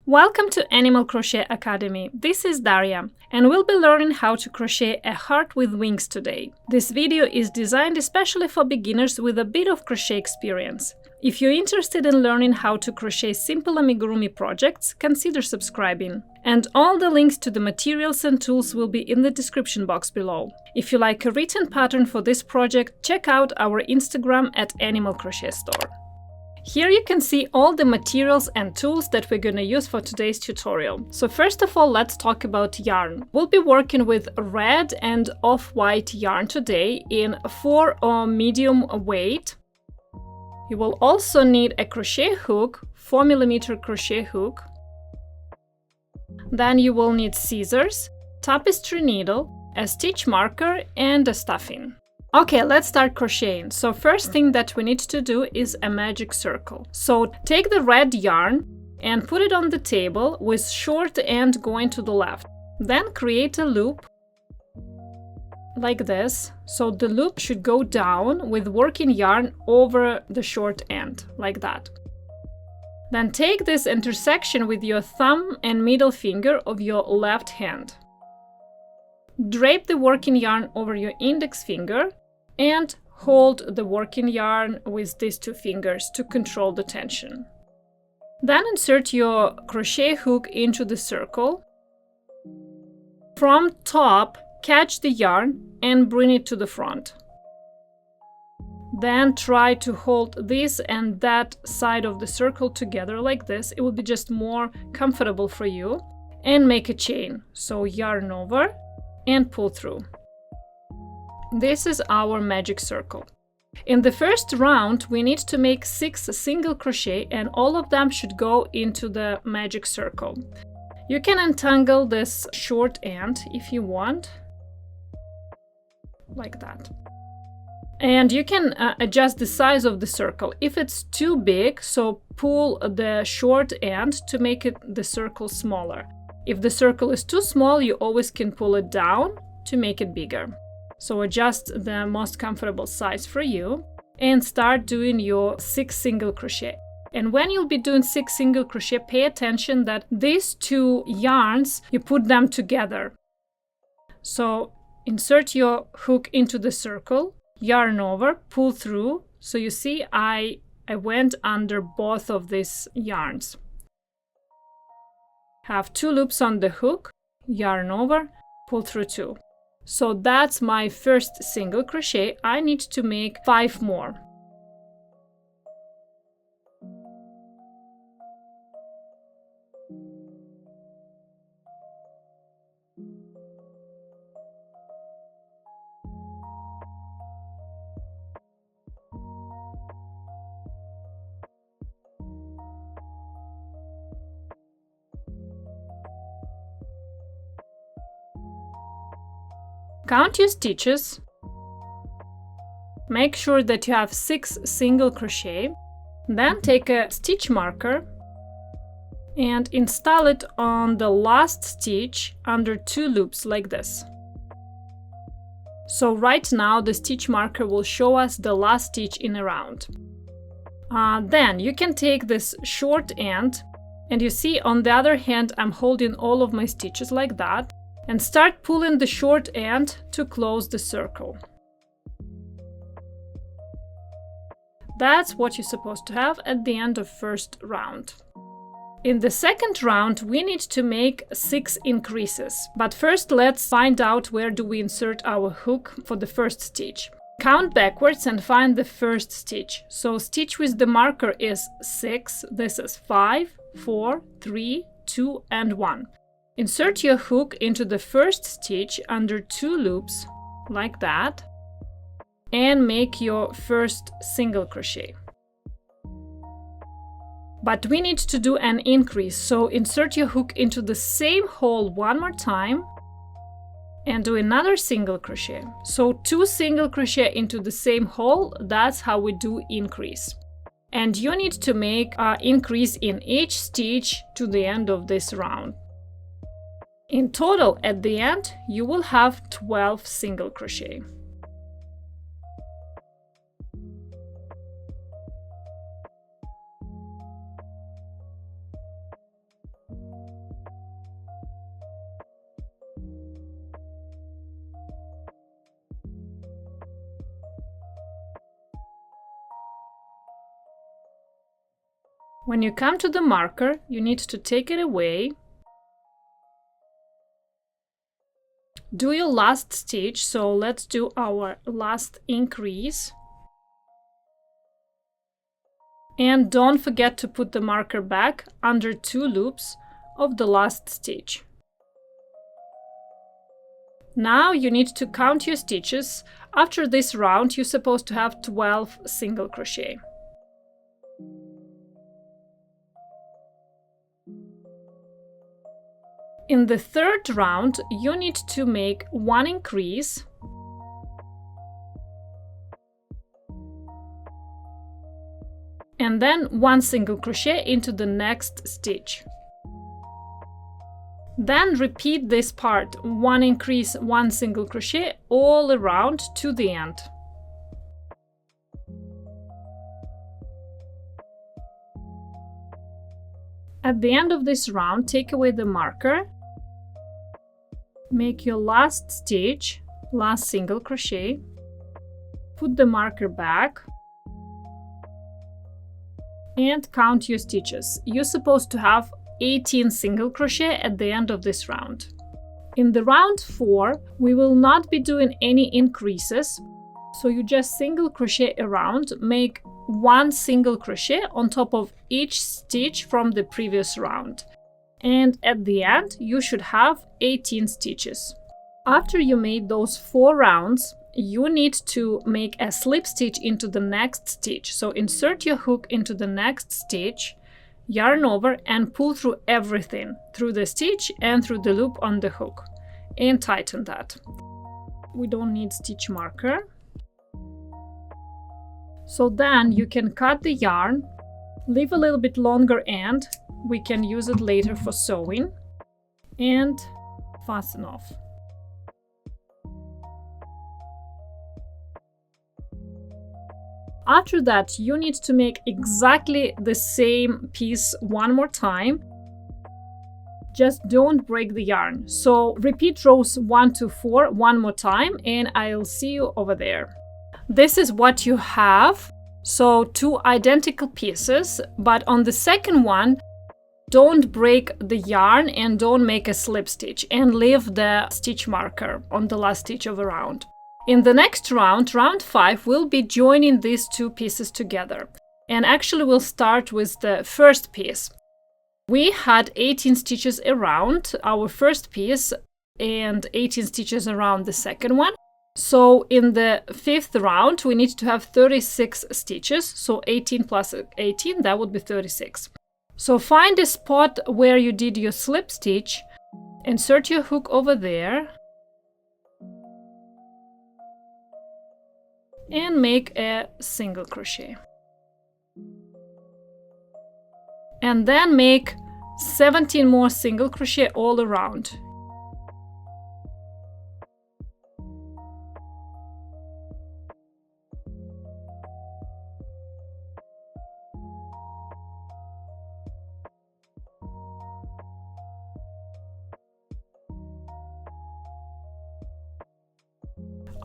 Welcome to Animal Crochet Academy. This is Daria, and we'll be learning how to crochet a heart with wings today. This video is designed especially for beginners with a bit of crochet experience. If you're interested in learning how to crochet simple amigurumi projects, consider subscribing. And all the links to the materials and tools will be in the description box below. If you like a written pattern for this project, check out our Instagram at Animal Crochet Store. Here you can see all the materials and tools that we're going to use for today's tutorial. So first of all, let's talk about yarn. We'll be working with red and off-white yarn today in 4 or medium weight. You will also need a crochet hook, 4mm crochet hook. Then you will need scissors, tapestry needle, a stitch marker and a stuffing. Okay, let's start crocheting. So first thing that we need to do is a magic circle. So take the red yarn and put it on the table with short end going to the left. Then create a loop like this. So the loop should go down with working yarn over the short end, like that. Then take this intersection with your thumb and middle finger of your left hand. Drape the working yarn over your index finger and hold the working yarn with these 2 fingers to control the tension. Then insert your crochet hook into the circle. From top, catch the yarn and bring it to the front. Then try to hold this and that side of the circle together like this. It will be just more comfortable for you. And make a chain. So yarn over and pull through. This is our magic circle. In the first round, we need to make 6 single crochet and all of them should go into the magic circle. You can untangle this short end if you want, like that. And you can adjust the size of the circle. If it's too big, so pull the short end to make the circle smaller. If the circle is too small, you always can pull it down to make it bigger. So adjust the most comfortable size for you and start doing your 6 single crochet. And when you'll be doing 6 single crochet, pay attention that these 2 yarns, you put them together. So insert your hook into the circle, yarn over, pull through. So you see I went under both of these yarns. Have 2 loops on the hook, yarn over, pull through 2. So that's my first single crochet. I need to make 5 more. Count your stitches. Make sure that you have 6 single crochet. Then take a stitch marker and install it on the last stitch under 2 loops like this. So right now the stitch marker will show us the last stitch in a round. Then you can take this short end and you see on the other hand I'm holding all of my stitches like that. And start pulling the short end to close the circle. That's what you're supposed to have at the end of first round. In the second round, we need to make 6 increases. But first, let's find out where do we insert our hook for the first stitch. Count backwards and find the first stitch. So stitch with the marker is 6. This is 5, 4, 3, 2, and 1. Insert your hook into the first stitch under 2 loops, like that, and make your first single crochet. But we need to do an increase, so insert your hook into the same hole one more time and do another single crochet. So 2 single crochet into the same hole, that's how we do increase. And you need to make an increase in each stitch to the end of this round. In total, at the end, you will have 12 single crochet. When you come to the marker, you need to take it away. Do your last stitch, so let's do our last increase. And don't forget to put the marker back under 2 loops of the last stitch. Now you need to count your stitches. After this round, you're supposed to have 12 single crochet. In the third round, you need to make 1 increase and then 1 single crochet into the next stitch. Then repeat this part, 1 increase, 1 single crochet all around to the end. At the end of this round, take away the marker, make your last stitch, last single crochet, put the marker back, and count your stitches. You're supposed to have 18 single crochet at the end of this round. In the round 4, we will not be doing any increases, so you just single crochet around, make 1 single crochet on top of each stitch from the previous round. And at the end, you should have 18 stitches. After you made those 4 rounds, you need to make a slip stitch into the next stitch. So insert your hook into the next stitch, yarn over and pull through everything, through the stitch and through the loop on the hook, and tighten that. We don't need stitch marker. So then you can cut the yarn, leave a little bit longer end, we can use it later for sewing, and fasten off. After that, you need to make exactly the same piece one more time. Just don't break the yarn. So repeat rows 1 to 4 one more time, and I'll see you over there. This is what you have. So 2 identical pieces, but on the second one, don't break the yarn and don't make a slip stitch, and leave the stitch marker on the last stitch of a round. In the next round, round 5, we'll be joining these 2 pieces together. And actually we'll start with the first piece. We had 18 stitches around our first piece and 18 stitches around the second one. So in the 5th round, we need to have 36 stitches. So 18 plus 18, that would be 36. So find a spot where you did your slip stitch, insert your hook over there, and make a single crochet. And then make 17 more single crochet all around.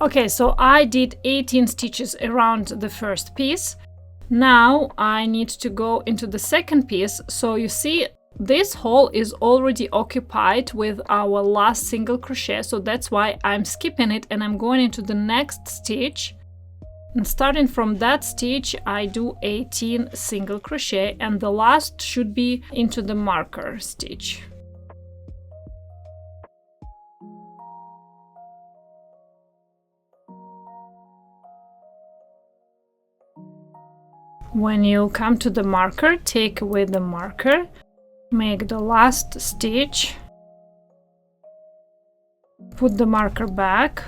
Okay, so I did 18 stitches around the first piece. Now I need to go into the second piece. So you see, this hole is already occupied with our last single crochet. So that's why I'm skipping it and I'm going into the next stitch. And starting from that stitch, I do 18 single crochet, and the last should be into the marker stitch. When you come to the marker, take away the marker, make the last stitch, put the marker back,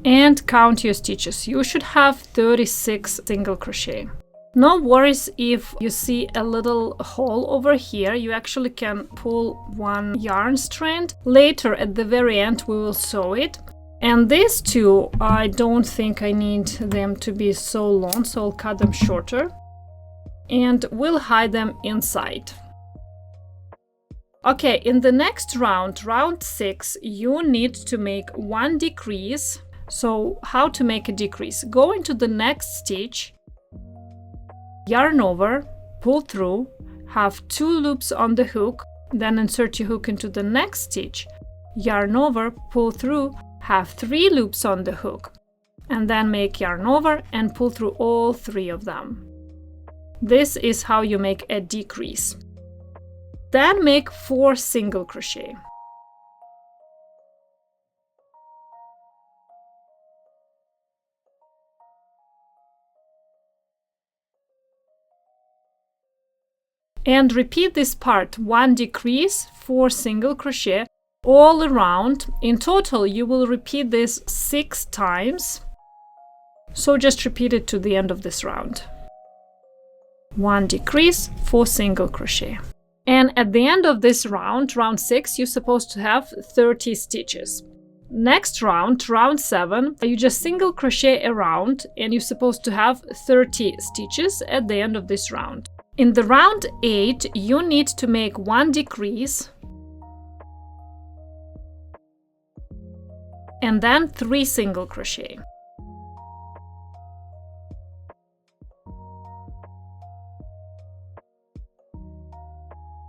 and count your stitches. You should have 36 single crochet. No worries if you see a little hole over here. You actually can pull one yarn strand. Later at the very end we will sew it. And these 2, I don't think I need them to be so long, so I'll cut them shorter. And we'll hide them inside. Okay, in the next round, round 6, you need to make 1 decrease. So how to make a decrease? Go into the next stitch, yarn over, pull through, have 2 loops on the hook, then insert your hook into the next stitch, yarn over, pull through, have 3 loops on the hook, and then make yarn over and pull through all 3 of them. This is how you make a decrease. Then make 4 single crochet. And repeat this part, 1 decrease, 4 single crochet all around. In total, you will repeat this 6 times. So just repeat it to the end of this round. 1 decrease, 4 single crochet. And at the end of this round, round 6, you're supposed to have 30 stitches. Next round, round 7, you just single crochet around and you're supposed to have 30 stitches at the end of this round. In the round 8, you need to make 1 decrease and then 3 single crochet.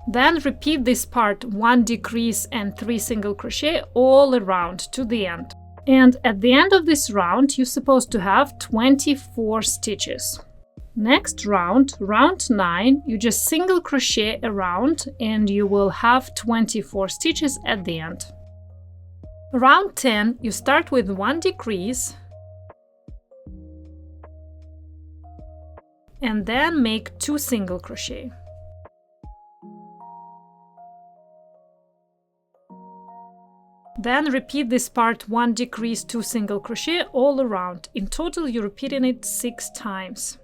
Then repeat this part, 1 decrease and 3 single crochet all around to the end. And at the end of this round, you're supposed to have 24 stitches. Next round, round 9, you just single crochet around and you will have 24 stitches at the end. Round 10, you start with 1 decrease and then make 2 single crochet. Then repeat this part, 1 decrease, 2 single crochet all around. In total, you're repeating it 6 times.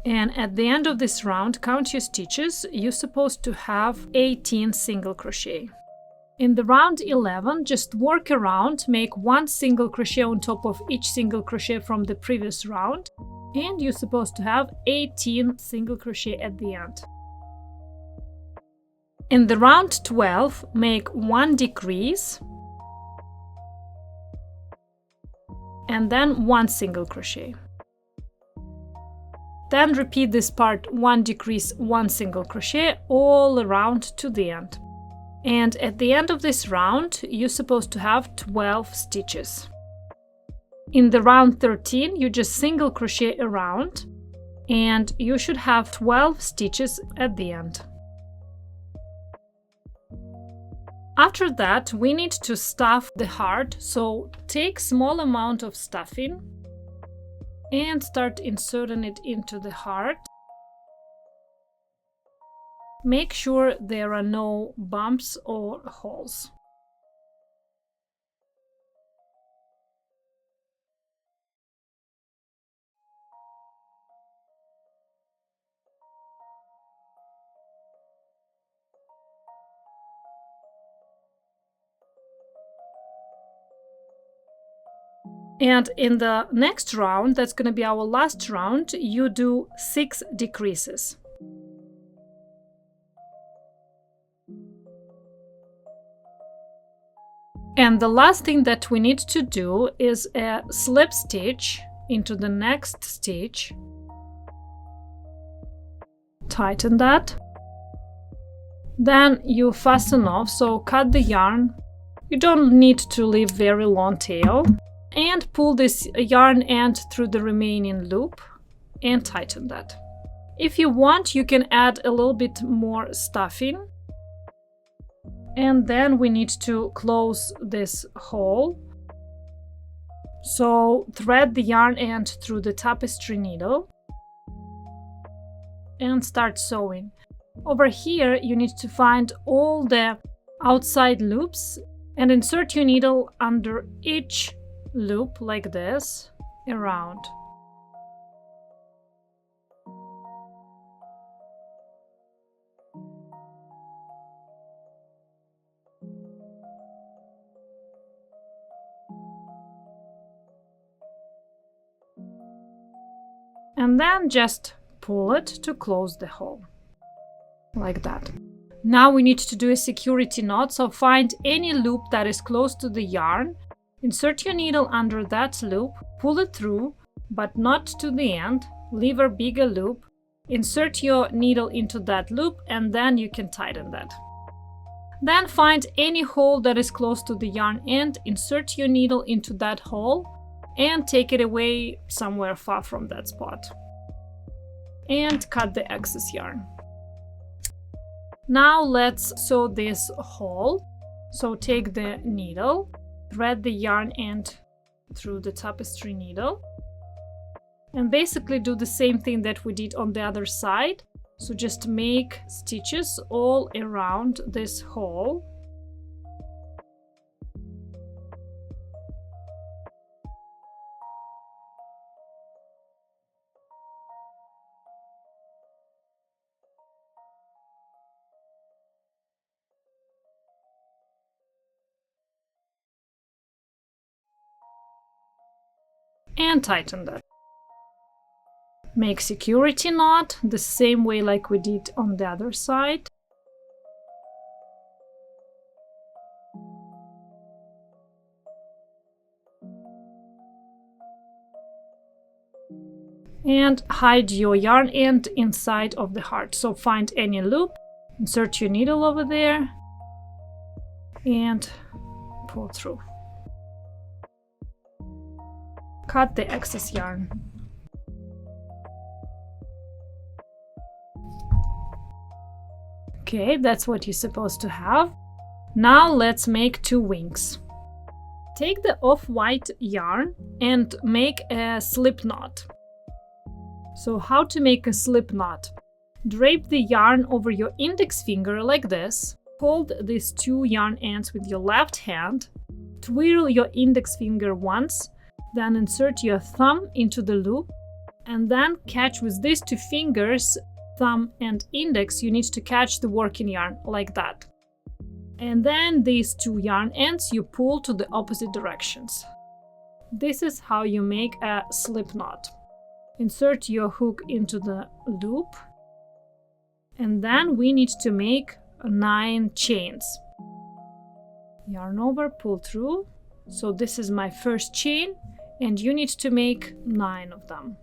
And at the end of this round, count your stitches. You're supposed to have 18 single crochet. In the round 11, just work around, make 1 single crochet on top of each single crochet from the previous round, and you're supposed to have 18 single crochet at the end. In the round 12, make 1 decrease and then 1 single crochet. Then repeat this part, 1 decrease, 1 single crochet all around to the end. And at the end of this round, you're supposed to have 12 stitches. In the round 13, you just single crochet around and you should have 12 stitches at the end. After that, we need to stuff the heart, so take small amount of stuffing and start inserting it into the heart. Make sure there are no bumps or holes. And in the next round, that's going to be our last round, you do 6 decreases. And the last thing that we need to do is a slip stitch into the next stitch. Tighten that. Then you fasten off, so cut the yarn. You don't need to leave very long tail. And pull this yarn end through the remaining loop and tighten that. If you want, you can add a little bit more stuffing. And then we need to close this hole. So thread the yarn end through the tapestry needle and start sewing. Over here, you need to find all the outside loops and insert your needle under each loop like this around. And then just pull it to close the hole like that. Now we need to do a security knot, so find any loop that is close to the yarn. Insert your needle under that loop, pull it through, but not to the end. Leave a bigger loop. Insert your needle into that loop and then you can tighten that. Then find any hole that is close to the yarn end, insert your needle into that hole and take it away somewhere far from that spot. And cut the excess yarn. Now let's sew this hole. So take the needle, thread the yarn end through the tapestry needle, and basically do the same thing that we did on the other side. So just make stitches all around this hole. And tighten that. Make security knot the same way like we did on the other side. And hide your yarn end inside of the heart. So find any loop, insert your needle over there and pull through. Cut the excess yarn. Okay, that's what you're supposed to have. Now let's make 2 wings. Take the off-white yarn and make a slip knot. So how to make a slip knot? Drape the yarn over your index finger like this. Hold these 2 yarn ends with your left hand. Twirl your index finger once. Then insert your thumb into the loop and then catch with these 2 fingers, thumb and index, you need to catch the working yarn like that. And then these 2 yarn ends you pull to the opposite directions. This is how you make a slip knot. Insert your hook into the loop and then we need to make 9 chains. Yarn over, pull through. So this is my first chain. And you need to make 9 of them.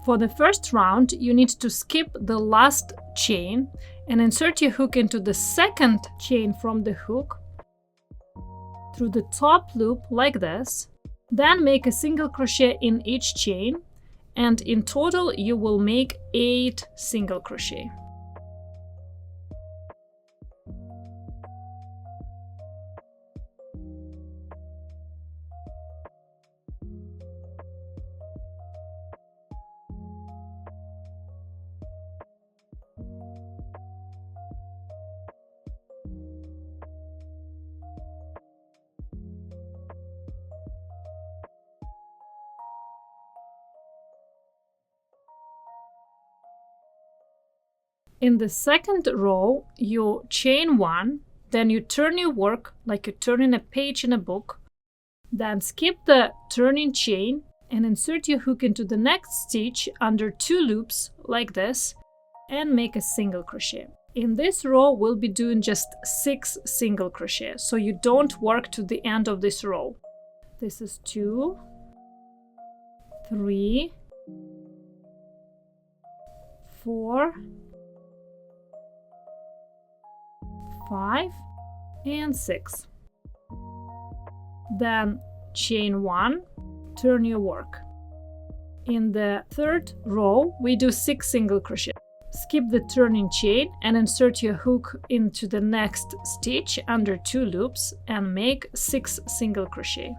For the first round, you need to skip the last chain and insert your hook into the second chain from the hook through the top loop like this. Then make a single crochet in each chain. And in total you will make 8 single crochet. In the second row, you chain 1, then you turn your work like you're turning a page in a book, then skip the turning chain and insert your hook into the next stitch under 2 loops like this and make a single crochet. In this row, we'll be doing just 6 single crochet, so you don't work to the end of this row. This is 2, 3, 4, 5 and 6. Then chain 1, turn your work. In the third row, we do 6 single crochet. Skip the turning chain and insert your hook into the next stitch under 2 loops and make 6 single crochet.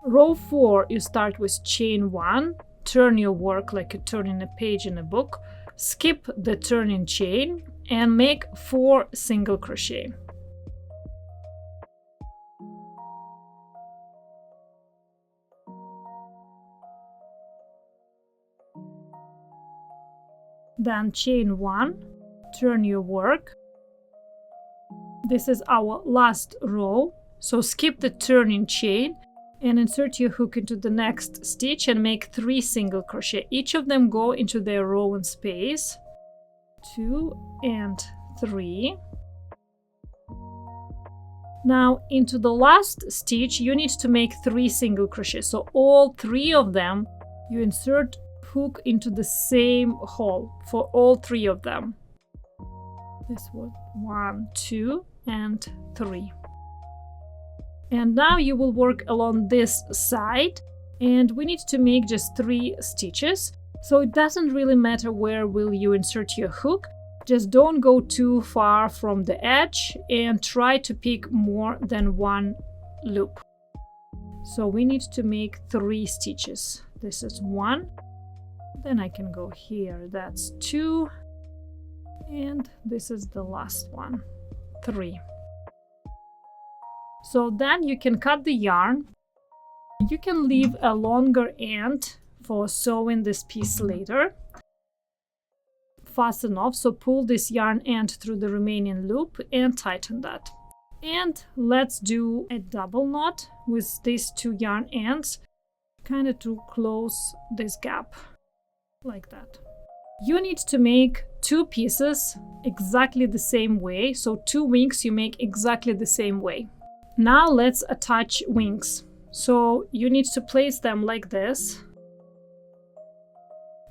Row 4, you start with chain 1, turn your work like you're turning a page in a book, skip the turning chain and make 4 single crochet. Then chain 1, turn your work. This is our last row, so skip the turning chain and insert your hook into the next stitch and make 3 single crochet. Each of them go into their row and space. 2 and 3. Now into the last stitch you need to make 3 single crochet, so all 3 of them you insert hook into the same hole for all 3 of them. This was 1, 2 and 3. And now you will work along this side, and we need to make just 3 stitches, so it doesn't really matter where will you insert your hook. Just don't go too far from the edge and try to pick more than 1 loop. So we need to make 3 stitches. This is 1, then I can go here, that's 2, and this is the last one, 3. So then you can cut the yarn. You can leave a longer end for sewing this piece later. Fasten off, so pull this yarn end through the remaining loop and tighten that. And let's do a double knot with these 2 yarn ends, kind of to close this gap, like that. You need to make 2 pieces exactly the same way, so 2 wings you make exactly the same way. Now let's attach wings. So you need to place them like this.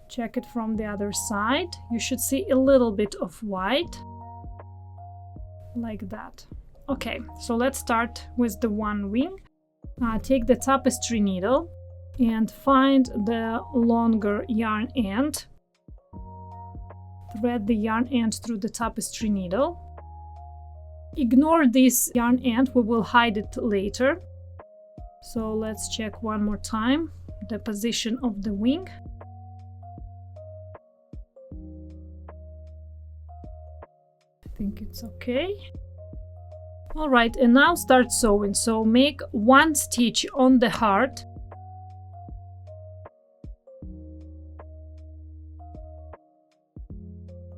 Check it from the other side. You should see a little bit of white, like that. Okay, so let's start with the 1 wing. Take the tapestry needle and find the longer yarn end. Thread the yarn end through the tapestry needle. Ignore this yarn end, we will hide it later. So let's check one more time the position of the wing. I think it's okay. All right, and now start sewing. So make 1 stitch on the heart.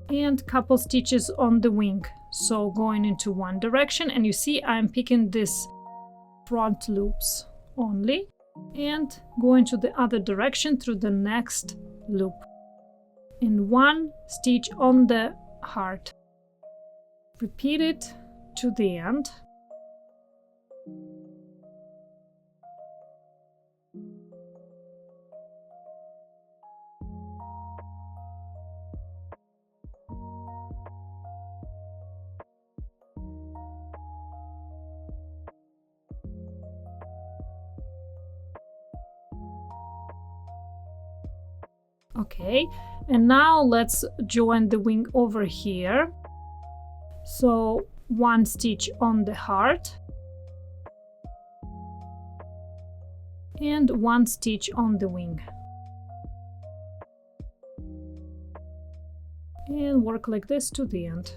And couple stitches on the wing. So going into one direction, and you see I'm picking this front loops only and going to the other direction through the next loop. And 1 stitch on the heart. Repeat it to the end. Okay, and now let's join the wing over here. So 1 stitch on the heart and 1 stitch on the wing, and work like this to the end.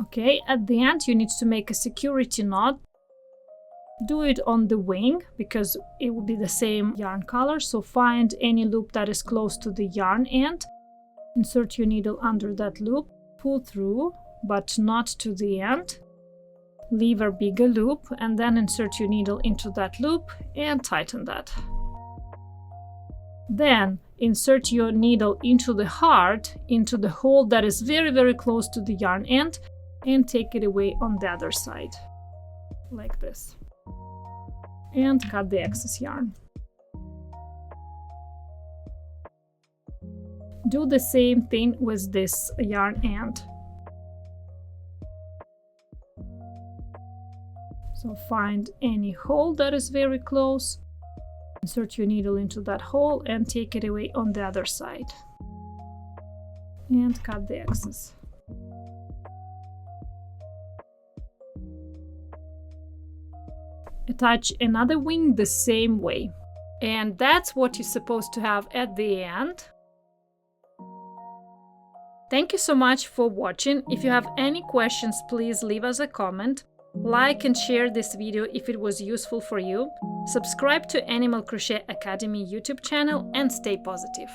Okay, at the end you need to make a security knot. Do it on the wing because it will be the same yarn color, so find any loop that is close to the yarn end, insert your needle under that loop, pull through but not to the end, leave a bigger loop, and then insert your needle into that loop and tighten that. Then insert your needle into the heart, into the hole that is very close to the yarn end, and take it away on the other side, like this, and cut the excess yarn. Do the same thing with this yarn end. So find any hole that is very close, Insert your needle into that hole and take it away on the other side. And cut the excess. Attach another wing the same way. And that's what you're supposed to have at the end. Thank you so much for watching. If you have any questions, please leave us a comment. Like and share this video if it was useful for you. Subscribe to Animal Crochet Academy YouTube channel and stay positive.